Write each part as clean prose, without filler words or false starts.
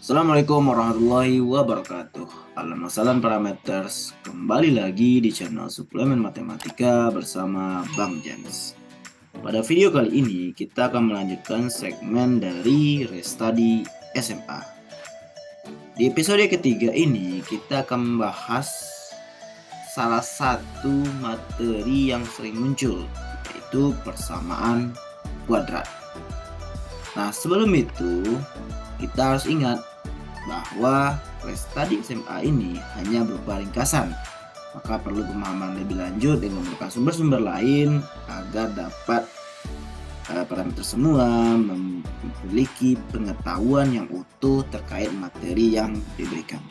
Assalamualaikum warahmatullahi wabarakatuh. Ahlan wasalam parameters. Kembali lagi di channel Suplemen Matematika bersama Bang Jens. Pada video kali ini kita akan melanjutkan segmen dari Restudy SMA. Di episode ketiga ini kita akan membahas salah satu materi yang sering muncul, yaitu persamaan kuadrat. Nah, sebelum itu kita harus ingat bahwa Restudy SMA ini hanya berupa ringkasan, maka perlu pemahaman lebih lanjut dengan menggunakan sumber-sumber lain agar dapat parameter semua memiliki pengetahuan yang utuh terkait materi yang diberikan.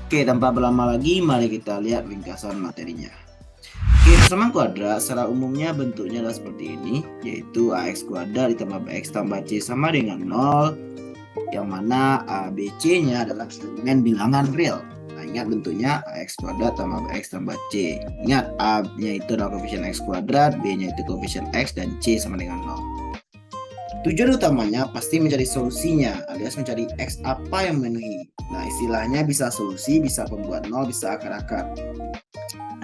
Oke, tanpa berlama lagi, mari kita lihat ringkasan materinya. Oke, persamaan kuadrat secara umumnya bentuknya adalah seperti ini, yaitu ax kuadrat ditambah bx tambah c sama dengan 0, yang mana a, b, c-nya adalah elemen bilangan real. Nah, ingat bentuknya ax kuadrat tambah bx tambah c. Ingat a-nya itu adalah koefisien x kuadrat, b-nya itu koefisien x, dan c sama dengan 0. Tujuan utamanya pasti mencari solusinya, alias mencari x apa yang memenuhi. Nah, istilahnya bisa solusi, bisa pembuat 0, bisa akar-akar.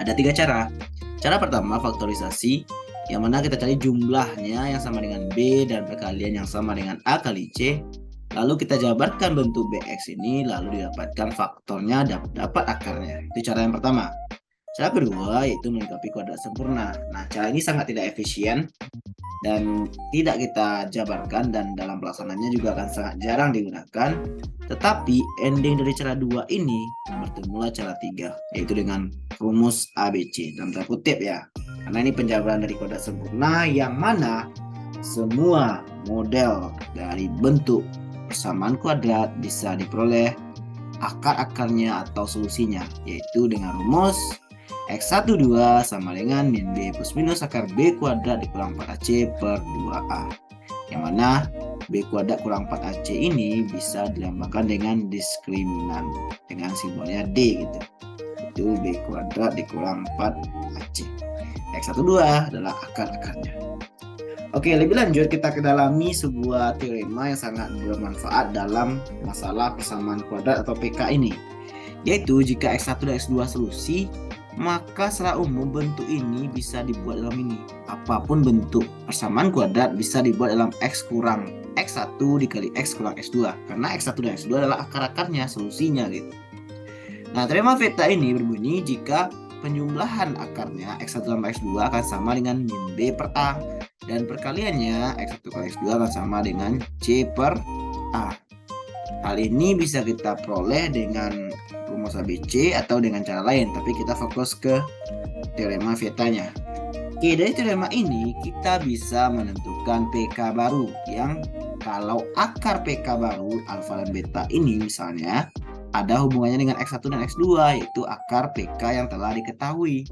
Ada 3 cara. Cara pertama faktorisasi, yang mana kita cari jumlahnya yang sama dengan b dan perkalian yang sama dengan a kali c. Lalu kita jabarkan bentuk bx ini, lalu didapatkan faktornya, dapat akarnya. Itu cara yang pertama. Cara kedua yaitu melengkapi kuadrat sempurna. Nah, cara ini sangat tidak efisien dan tidak kita jabarkan, dan dalam pelaksanaannya juga akan sangat jarang digunakan. Tetapi ending dari cara 2 ini bertemulah cara 3, yaitu dengan rumus ABC dalam tanda kutip ya. Karena ini penjabaran dari kuadrat sempurna yang mana semua model dari bentuk persamaan kuadrat bisa diperoleh akar-akarnya atau solusinya, yaitu dengan rumus X12 sama dengan min B plus minus akar B kuadrat dikurang 4AC per 2A, yang mana B kuadrat kurang 4AC ini bisa dilambangkan dengan diskriminan dengan simbolnya D gitu. Itu B kuadrat dikurang 4AC. X12 adalah akar-akarnya. Oke, lebih lanjut kita kedalami sebuah teorema yang sangat bermanfaat dalam masalah persamaan kuadrat atau PK ini, yaitu jika X1 dan X2 solusi, maka secara umum bentuk ini bisa dibuat dalam ini. Apapun bentuk persamaan kuadrat bisa dibuat dalam X kurang X1 dikali X kurang X2, karena X1 dan X2 adalah akar-akarnya, solusinya gitu. Nah, teorema Veta ini berbunyi jika penjumlahan akarnya X1 tambah X2 akan sama dengan min B per A, dan perkaliannya X1 kali X2 akan sama dengan C per A. Hal ini bisa kita peroleh dengan rumus ABC atau dengan cara lain, tapi kita fokus ke teorema Vetanya. Oke, dari teorema ini kita bisa menentukan PK baru, yang kalau akar PK baru alfa dan beta ini misalnya ada hubungannya dengan X1 dan X2, yaitu akar PK yang telah diketahui.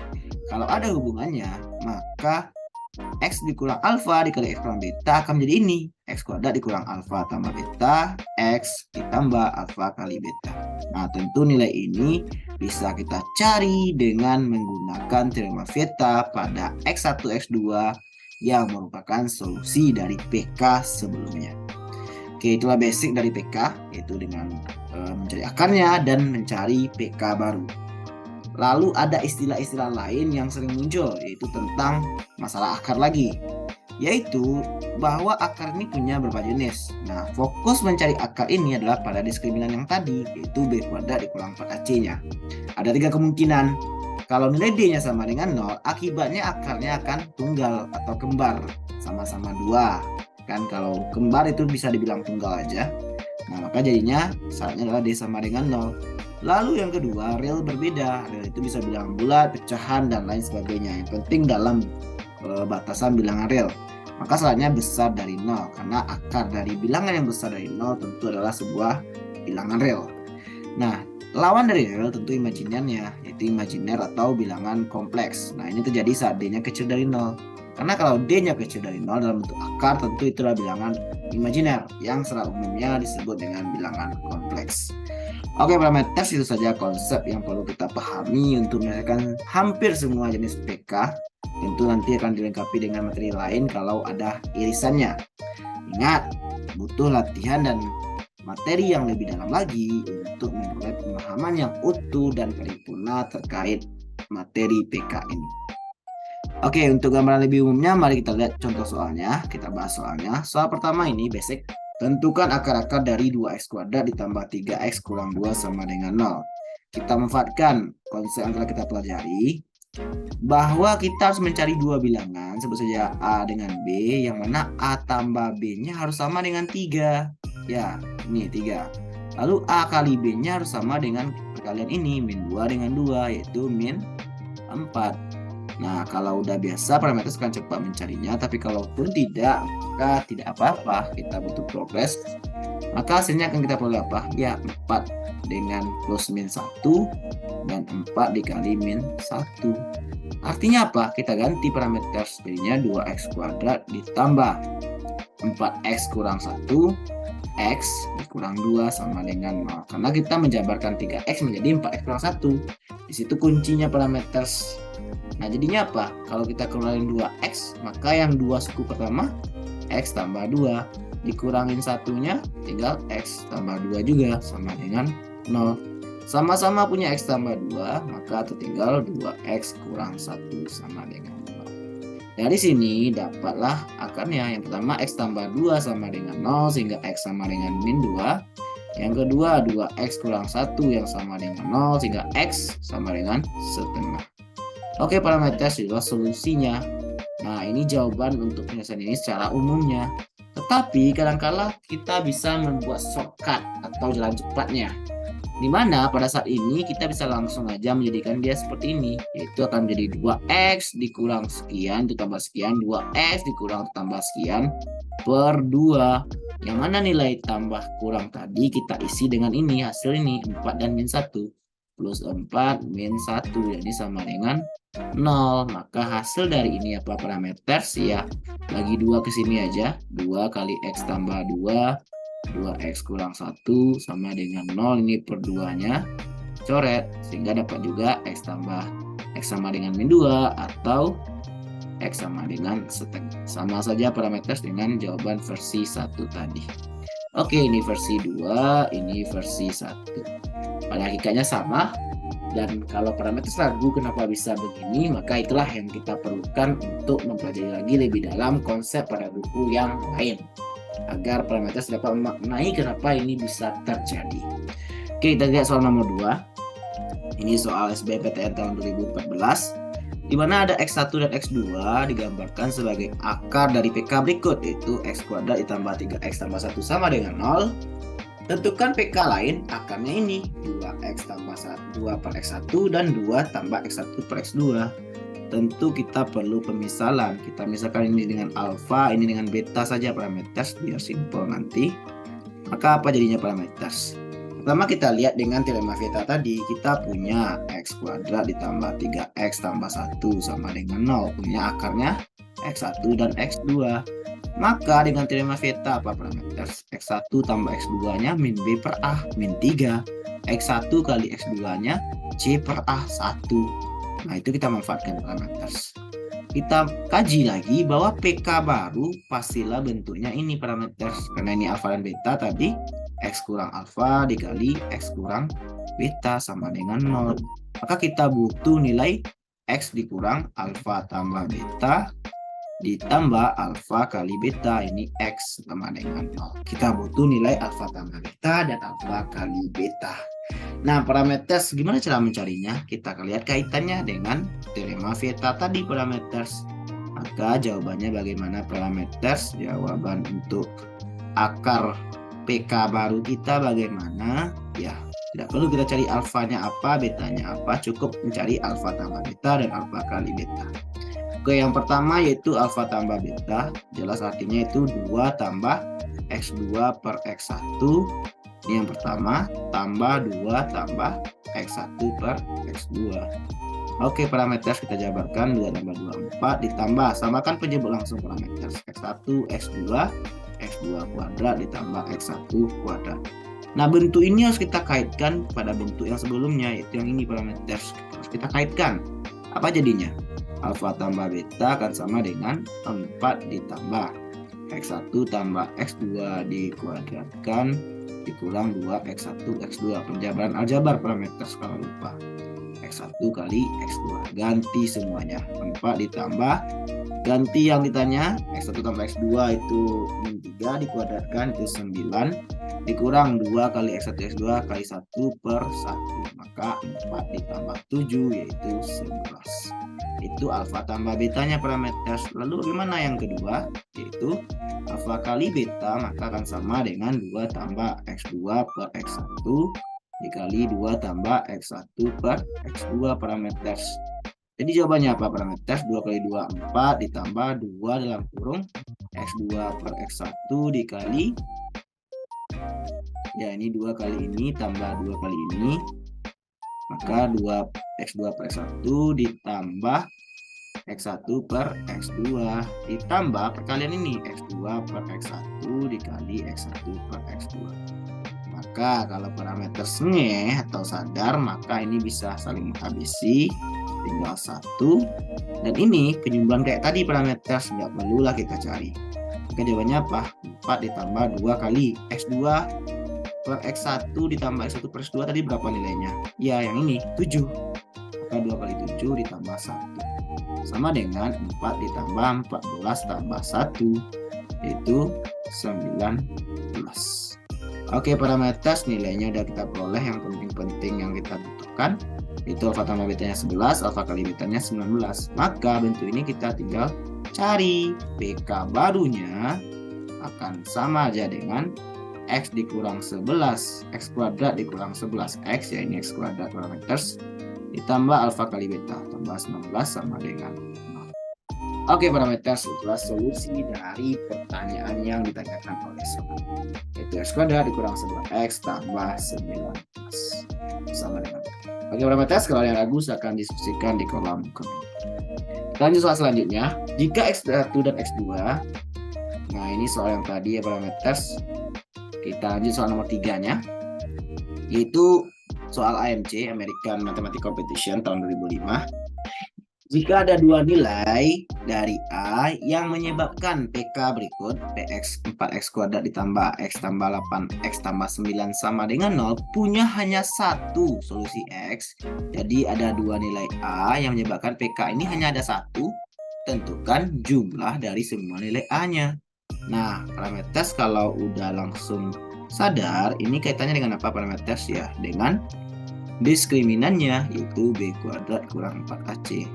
Kalau ada hubungannya, maka X dikurang alfa dikali X kurang beta akan menjadi ini. X kuadrat dikurang alfa tambah beta, X ditambah alfa kali beta. Nah, tentu nilai ini bisa kita cari dengan menggunakan teorema Veta pada X1, X2 yang merupakan solusi dari PK sebelumnya. Oke, itulah basic dari PK, yaitu dengan mencari akarnya dan mencari PK baru. Lalu ada istilah-istilah lain yang sering muncul, yaitu tentang masalah akar lagi, yaitu bahwa akar ini punya beberapa jenis. Nah, fokus mencari akar ini adalah pada diskriminan yang tadi, yaitu B kuadrat dikurang 4AC-nya. Ada 3 kemungkinan. Kalau nilai D-nya sama dengan 0, akibatnya akarnya akan tunggal atau kembar, sama-sama 2. Kan kalau kembar itu bisa dibilang tunggal aja. Nah, maka jadinya syaratnya adalah D sama dengan 0. Lalu yang kedua, real berbeda. Real itu bisa bilangan bulat, pecahan, dan lain sebagainya. Yang penting dalam batasan bilangan real. Maka syaratnya besar dari 0, karena akar dari bilangan yang besar dari 0 tentu adalah sebuah bilangan real. Nah, lawan dari real tentu imajinernya, yaitu imajiner atau bilangan kompleks. Nah, ini terjadi saat D-nya kecil dari 0. Karena kalau D-nya kecil dari 0 dalam bentuk akar, tentu itu adalah bilangan imajiner yang secara umumnya disebut dengan bilangan kompleks. Oke, parameter itu saja konsep yang perlu kita pahami untuk menyelesaikan hampir semua jenis PK. Tentu nanti akan dilengkapi dengan materi lain kalau ada irisannya. Ingat, butuh latihan dan materi yang lebih dalam lagi untuk memperoleh pemahaman yang utuh dan paripurna terkait materi PK ini. Oke, untuk gambaran lebih umumnya, mari kita lihat contoh soalnya. Kita bahas soalnya. Soal pertama ini basic. Tentukan akar-akar dari 2x kuadrat ditambah 3x kurang 2 sama dengan 0. Kita memanfaatkan konsep yang telah kita pelajari, bahwa kita harus mencari dua bilangan, sebut saja A dengan B, yang mana A tambah B-nya harus sama dengan 3. Ya, ini 3. Lalu A kali B-nya harus sama dengan perkalian ini, min 2 dengan 2, yaitu min 4. Nah, kalau udah biasa parameter akan cepat mencarinya, tapi kalaupun tidak, maka tidak apa-apa, kita butuh progres. Maka hasilnya akan kita peroleh apa? Ya, 4 dengan plus min 1 dan 4 dikali min 1. Artinya apa? Kita ganti parameter, jadinya 2x kuadrat ditambah 4x kurang 1, x dikurang 2 sama dengan 0. Karena kita menjabarkan 3x menjadi 4x kurang 1. Di situ kuncinya parameter. Nah, jadinya apa? Kalau kita kurangin 2x, maka yang 2 suku pertama x tambah 2, dikurangin satunya tinggal x tambah 2 juga sama dengan 0. Sama-sama punya x tambah 2, maka tertinggal 2x kurang 1 sama dengan 0. Dari sini dapatlah akarnya. Yang pertama x tambah 2 sama dengan 0 sehingga x sama dengan min 2. Yang kedua 2x kurang 1 yang sama dengan 0 sehingga x sama dengan setengah. Oke, parameter adalah solusinya. Nah, ini jawaban untuk penyelesaian ini secara umumnya. Tetapi kadang-kala kita bisa membuat shortcut atau jalan cepatnya, di mana pada saat ini kita bisa langsung aja menjadikan dia seperti ini, yaitu akan menjadi 2x dikurang sekian ditambah sekian, 2x dikurang tambah sekian per 2. Yang mana nilai tambah kurang tadi kita isi dengan ini, hasil ini 4 dan min 1 plus 4 min 1, jadi sama dengan 0. Maka hasil dari ini apa parameter? Ya, bagi 2 ke sini aja, 2 kali x tambah 2, 2x kurang 1 sama dengan 0, ini per 2-nya coret, sehingga dapat juga x sama dengan min 2 atau x sama dengan setengah. Sama saja parameter dengan jawaban versi 1 tadi. Oke, ini versi 2, ini versi 1. Pada hakikatnya sama. Dan kalau parameter ragu kenapa bisa begini, maka itulah yang kita perlukan untuk mempelajari lagi lebih dalam konsep pada buku yang lain, agar parameter dapat memaknai kenapa ini bisa terjadi. Oke, kita lihat soal nomor 2. Ini soal SBMPTN tahun 2014, di mana ada x1 dan x2 digambarkan sebagai akar dari PK berikut, yaitu x kuadrat ditambah 3x tambah 1 sama dengan 0. Tentukan PK lain, akarnya ini 2x tambah 2 per x1 dan 2 tambah x1 per x2. Tentu kita perlu pemisalan. Kita misalkan ini dengan alfa, ini dengan beta saja parameter, biar simpel nanti. Maka apa jadinya parameter? Pertama kita lihat dengan teorema Veta tadi, kita punya x kuadrat ditambah 3x tambah 1 sama dengan 0. Punya akarnya x1 dan x2. Maka dengan teorema Veta apa parameter? X1 tambah X2-nya min B per A, min 3. X1 kali X2-nya C per A, 1. Nah, itu kita manfaatkan parameter. Kita kaji lagi bahwa PK baru pastilah bentuknya ini parameter. Karena ini alfa dan beta tadi, X kurang alfa dikali X kurang beta sama dengan 0. Maka kita butuh nilai X dikurang alfa tambah beta ditambah alfa kali beta, ini x sama dengan 0. Kita butuh nilai alfa tambah beta dan alfa kali beta. Nah, parameter gimana cara mencarinya? Kita lihat kaitannya dengan teorema Veta tadi parameter. Maka jawabannya bagaimana parameter? Jawaban untuk akar PK baru kita bagaimana? Ya, tidak perlu kita cari alfanya apa, betanya apa, cukup mencari alfa tambah beta dan alfa kali beta. Oke, yang pertama yaitu alfa tambah beta, jelas artinya itu 2 tambah x2 per x1. Ini yang pertama, tambah 2 tambah x1 per x2. Oke, parameter kita jabarkan 2 tambah 2, 4, ditambah, samakan penyebut langsung parameter x1, x2, x2 kuadrat ditambah x1 kuadrat. Nah, bentuk ini harus kita kaitkan pada bentuk yang sebelumnya, yaitu yang ini parameter. Harus kita kaitkan. Apa jadinya? Alfa tambah beta akan sama dengan 4 ditambah x1 tambah x2 dikuadratkan dikurang 2 X1 X2. Penjabaran aljabar parameter kalau lupa. X1 kali X2. Ganti semuanya. 4 ditambah. Ganti yang ditanya. X1 tambah X2 itu min 3 dikuadratkan itu 9. Dikurang 2 kali X1 X2 kali 1 per 1. Maka 4 ditambah 7 yaitu 11. Itu alfa tambah betanya parameter. Lalu bagaimana yang kedua? Yaitu alfa kali beta maka akan sama dengan 2 tambah X2 per X1 dikali 2 tambah X1 per X2 parameter. Jadi jawabannya apa parameter? 2 kali 2 4 ditambah 2 dalam kurung X2 per X1 dikali, ya ini 2 kali ini tambah 2 kali ini, maka 2 X2 per X1 ditambah X1 per X2 ditambah perkalian ini X2 per X1 dikali X1 per X2. Maka kalau parameter sengeh atau sadar maka ini bisa saling menghabisi, tinggal 1. Dan ini penjumlahan kayak tadi parameter, tidak perlulah kita cari. Maka jawabannya apa? 4 ditambah 2 kali X2 per X1 ditambah X1 per X2 tadi berapa nilainya? Ya yang ini 7. Maka 2 kali 7 ditambah 1 sama dengan 4 ditambah 14 tambah 1 yaitu 19. Oke, parameter nilainya udah kita peroleh. Yang penting-penting yang kita butuhkan itu alfa tambah betanya 11, alfa kali betanya 19. Maka bentuk ini kita tinggal cari. PK barunya akan sama aja dengan X dikurang 11, X kuadrat dikurang 11X, ya ini X kuadrat parameter, ditambah alfa kali beta, tambah 19 sama dengan 0. Oke parameter, itulah solusi dari pertanyaan yang ditanyakan oleh soal. Yaitu X kuadrat dikurang 11X tambah 19 sama dengan 0. Oke parameter, kalau yang ragu akan diskusikan di kolom komentar. Lanjut soal selanjutnya. Jika X1 dan X2, nah ini soal yang tadi ya parameter. Kita lanjut soal nomor 3-nya, yaitu soal AMC, American Mathematics Competition tahun 2005. Jika ada dua nilai dari A yang menyebabkan PK berikut, PX 4X kuadrat ditambah X tambah 8X tambah 9 sama dengan 0, punya hanya satu solusi X. Jadi ada dua nilai A yang menyebabkan PK ini hanya ada satu, tentukan jumlah dari semua nilai A-nya. Nah, parameter kalau udah langsung sadar, ini kaitannya dengan apa parameter ya? Dengan diskriminannya, yaitu B kuadrat kurang 4AC.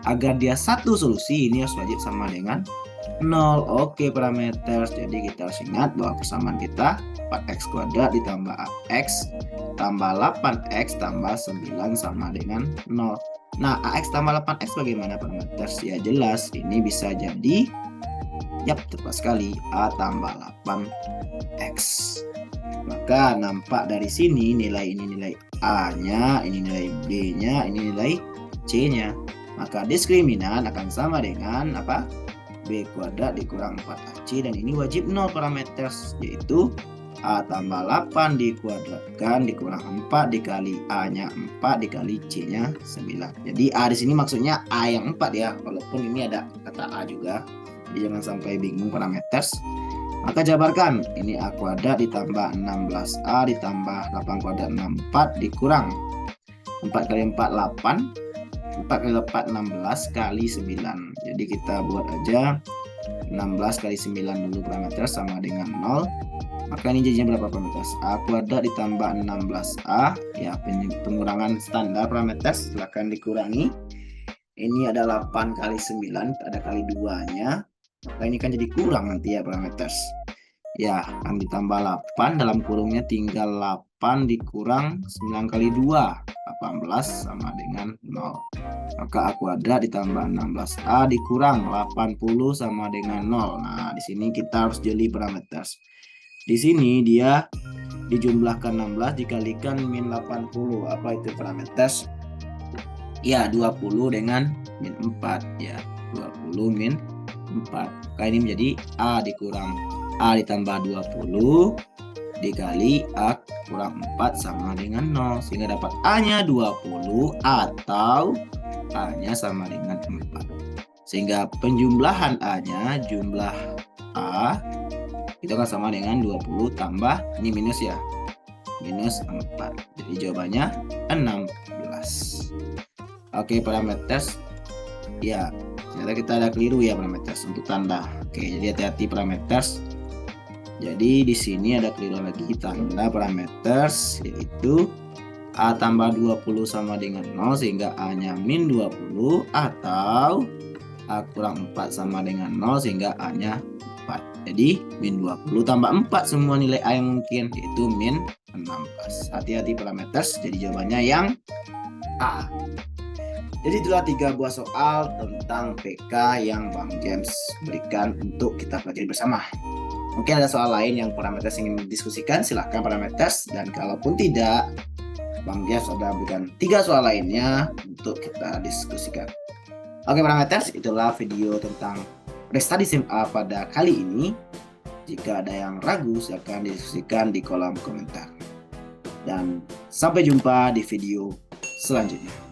Agar dia satu solusi, ini harus wajib sama dengan 0. Oke parameter, jadi kita harus ingat bahwa persamaan kita 4X kuadrat ditambah AX tambah 8X tambah 9 sama dengan 0. Nah, AX tambah 8X bagaimana parameter? Ya jelas, ini bisa jadi, yap tepat sekali, A tambah 8X. Maka nampak dari sini nilai ini nilai A-nya, ini nilai B-nya, ini nilai C-nya. Maka diskriminan akan sama dengan apa? B kuadrat dikurang 4AC, dan ini wajib 0 parameter, yaitu A tambah 8 dikuadratkan dikurang 4 dikali A-nya 4 dikali C-nya 9. Jadi A di sini maksudnya A yang 4 ya, walaupun ini ada kata A juga. Jadi jangan sampai bingung parameter. Maka jabarkan, ini A kuadrat ditambah 16A ditambah 8 kuadrat 64 dikurang 4 kali 4 8, 4 kali 4 16 kali 9. Jadi kita buat aja 16 kali 9 dulu parameter sama dengan 0. Maka ini jadinya berapa parameter? A kuadrat ditambah 16A, ya pengurangan standar parameter, silahkan dikurangi. Ini ada 8 kali 9, ada kali 2-nya. Maka ini kan jadi kurang nanti ya parameter. Ya, akan ditambah 8, dalam kurungnya tinggal 8 dikurang 9 kali 2, 18 sama dengan 0. Maka A kuadrat ditambah 16A dikurang 80 sama dengan 0. Nah, di sini kita harus jeli parameter. Di sini dia dijumlahkan 16 dikalikan min 80. Apa itu parameter? Ya, 20 dengan min 4 ya. 20 min 4. Maka ini menjadi A dikurang A ditambah 20 dikali A kurang 4 sama dengan 0. Sehingga dapat A-nya 20 atau A-nya sama dengan 4. Sehingga penjumlahan A-nya, jumlah A itu kan sama dengan 20 tambah, ini minus ya, minus 4. Jadi jawabannya 16. Oke, parameters. Ya, ternyata kita ada keliru ya parameters untuk tanda. Oke, jadi hati-hati parameters. Jadi di sini ada keliru lagi tanda parameters, yaitu A tambah 20 sama dengan 0 sehingga A-nya min 20, atau A kurang 4 sama dengan 0 sehingga A-nya 4. Jadi min 20 tambah 4 semua nilai A yang mungkin, yaitu min 16. Hati-hati parameters, jadi jawabannya yang A. Jadi itulah 3 buah soal tentang PK yang Bang James berikan untuk kita pelajari bersama. Mungkin ada soal lain yang parameters ingin didiskusikan, silahkan parameters. Dan kalaupun tidak, Bang James sudah berikan 3 soal lainnya untuk kita diskusikan. Oke parameters, itulah video tentang Resta di SMA pada kali ini. Jika ada yang ragu, silakan didiskusikan di kolom komentar. Dan sampai jumpa di video selanjutnya.